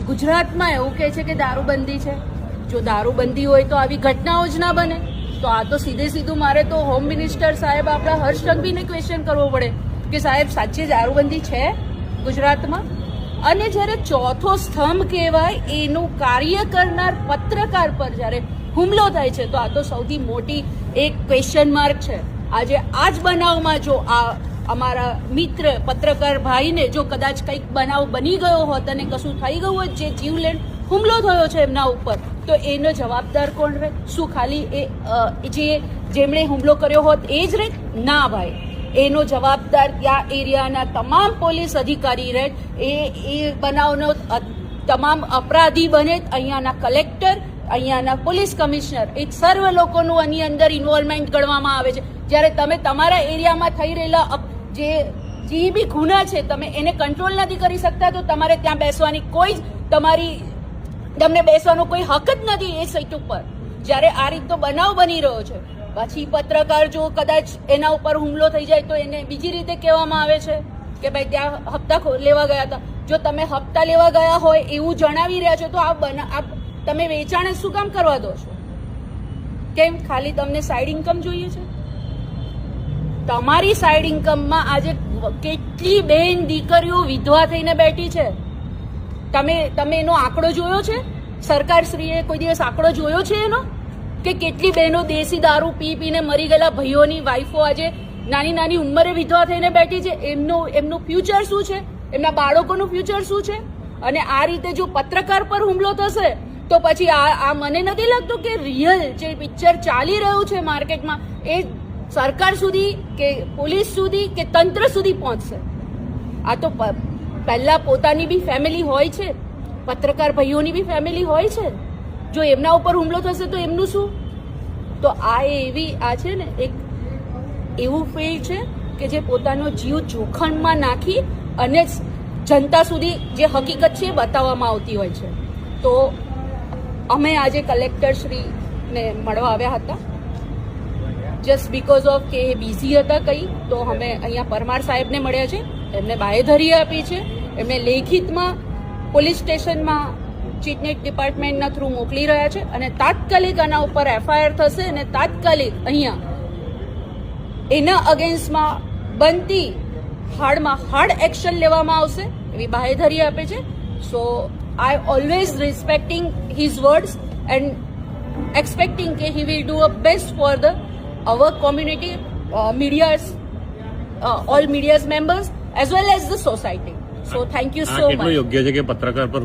ગુજરાતમાં એવું કહે છે કે દારૂબંધી છે. જો દારૂબંધી હોય તો આવી ઘટનાઓ જ ના બને. તો આ તો સીધું મારે તો હોમ મિનિસ્ટર સાહેબ આપણા હર્ષ સંઘવીને ક્વેશ્ચન કરવો પડે કે સાહેબ સાચે દારૂબંધી છે ગુજરાતમાં. અને જ્યારે ચોથો સ્તંભ કહેવાય એનું કાર્ય કરનાર પત્રકાર પર જ્યારે હુમલો થાય છે તો આ તો સૌથી મોટી એક ક્વેશ્ચન માર્ક છે. આજે આ જ બનાવમાં જો આ અમારા મિત્ર પત્રકાર ભાઈને જો કદાચ કંઈક બનાવ બની ગયો હોત અને કશું થઈ ગયું હોત, જે જીવલેણ હુમલો થયો છે એમના ઉપર, તો એનો જવાબદાર કોણ રહે? શું ખાલી જેમણે હુમલો કર્યો હોત એ જ રહે? ના ભાઈ, એનો જવાબદાર ત્યાં એરિયાના તમામ પોલીસ અધિકારી રહે. એ બનાવનો તમામ અપરાધી બને અહીંયાના કલેક્ટર, અહીંયાના પોલીસ કમિશનર, એ સર્વ લોકોનું આની અંદર ઇન્વોલ્વમેન્ટ ગણવામાં આવે છે. જ્યારે તમે તમારા એરિયામાં થઈ રહેલા જે બી ગુના છે તમે એને કંટ્રોલ નથી કરી શકતા, તો તમારે ત્યાં બેસવાની કોઈ જ તમને બેસવાનો કોઈ હક જ નથી એ સીટ ઉપર. જ્યારે આ રીતનો બનાવ બની રહ્યો છે, પછી પત્રકાર જો કદાચ એના ઉપર હુમલો થઈ જાય તો એને બીજી રીતે કહેવામાં આવે છે કે ભાઈ ત્યાં હપ્તા લેવા ગયા હતા. જો તમે હપ્તા લેવા ગયા હોય એવું જણાવી રહ્યા છો તો આ તમે વેચાણ શું કામ કરવા દો છો? કેમ? ખાલી તમને સાઈડ ઇન્કમ જોઈએ છે? તમારી સાઈડ ઇન્કમમાં આજે કેટલી બેન દીકરીઓ વિધવા થઈને બેઠી છે. તમે એનો આંકડો જોયો છે? સરકારશ્રીએ કોઈ દિવસ આંકડો જોયો છે એનો? કે કેટલી બહેનો દેશી દારૂ પીને મરી ગયેલા ભાઈઓની વાઈફો આજે નાની ઉંમરે વિધવા થઈને બેઠી છે. એમનું ફ્યુચર શું છે? એમના બાળકોનું ફ્યુચર શું છે? અને આ રીતે જો પત્રકાર પર હુમલો થશે તો પછી આ મને નથી લાગતું કે રિયલ જે પિક્ચર ચાલી રહ્યું છે માર્કેટમાં એ સરકાર સુધી કે પોલીસ સુધી કે તંત્ર સુધી પહોંચશે. આ તો પહેલા પોતાની બી ફેમિલી હોય છે, પત્રકાર ભાઈઓની બી ફેમિલી હોય છે. જો એમના ઉપર હુમલો થશે તો એમનું શું? તો આ છે ને એક એવું ફિલ્ડ છે કે જે પોતાનો જીવ જોખમમાં નાખી અને જનતા સુધી જે હકીકત છે એ બતાવવામાં આવતી હોય છે. તો અમે આજે કલેક્ટર શ્રીને મળવા આવ્યા હતા જસ્ટ બીકોઝ ઓફ કે એ બિઝી હતા કંઈ. તો અમે અહીંયા પરમાર સાહેબને મળ્યા છે, એમને બાંહેધરી આપી છે, એમને લેખિતમાં પોલીસ સ્ટેશનમાં ચીટનેટ ડિપાર્ટમેન્ટના થ્રુ મોકલી રહ્યા છે અને તાત્કાલિક આના ઉપર એફઆઈઆર થશે અને તાત્કાલિક અહીંયા એના અગેન્સ્ટમાં બનતી હાર્ડમાં હાર્ડ એક્શન લેવામાં આવશે એવી બાંહેધરી આપે છે. So I always respecting his words and expecting કે he will do a best for the our community, medias, all medias members as well as the society. So thank you so much. યોગ્ય છે કે પત્રકાર પર